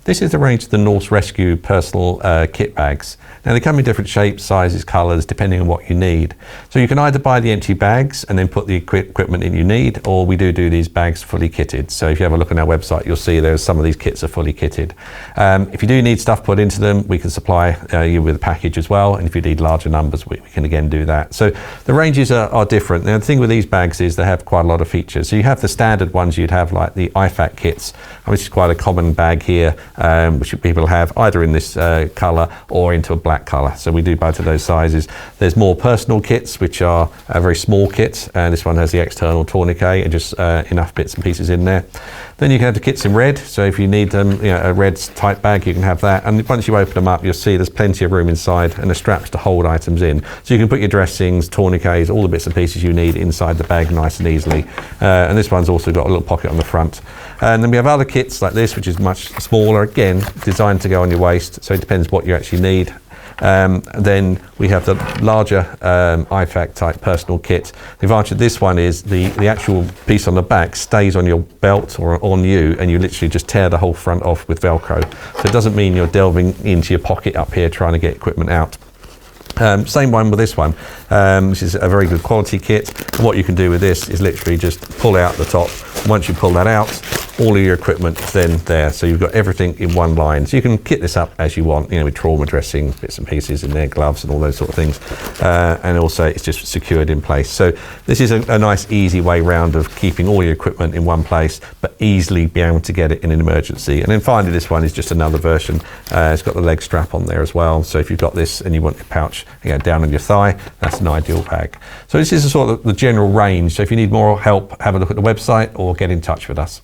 This is the range of the Norse Rescue personal kit bags. Now they come in different shapes, sizes, colours, depending on what you need. So you can either buy the empty bags and then put the equipment in you need, or we do these bags fully kitted. So if you have a look on our website, you'll see there's some of these kits are fully kitted. If you do need stuff put into them, we can supply you with a package as well. And if you need larger numbers, we can again do that. So the ranges are different. Now the thing with these bags is they have quite a lot of features. So you have the standard ones you'd have, like the IFAK kits, which is quite a common bag here, which people have either in this colour or into a black colour. So we do both of those sizes. There's more personal kits, which are very small kits, and this one has the external tourniquet and just enough bits and pieces in there. Then you can have the kits in red, so if you need them, a red type bag, you can have that. And once you open them up, you'll see there's plenty of room inside and the straps to hold items in. So you can put your dressings, tourniquets, all the bits and pieces you need inside the bag nice and easily. And this one's also got a little pocket on the front. And then we have other kits like this, which is much smaller, again, designed to go on your waist, so it depends what you actually need. Then we have the larger IFAK type personal kit. The advantage of this one is the actual piece on the back stays on your belt or on you, and you literally just tear the whole front off with Velcro. So it doesn't mean you're delving into your pocket up here trying to get equipment out. Same one with this one. This is a very good quality kit. And what you can do with this is literally just pull out the top. Once you pull that out, all of your equipment is then there. So you've got everything in one line. So you can kit this up as you want, with trauma dressing, bits and pieces in there, gloves and all those sort of things. And also it's just secured in place. So this is a nice, easy way round of keeping all your equipment in one place, but easily be able to get it in an emergency. And then finally, this one is just another version. It's got the leg strap on there as well. So if you've got this and you want your pouch down on your thigh, that's an ideal bag. So this is the general range. So if you need more help, have a look at the website or get in touch with us.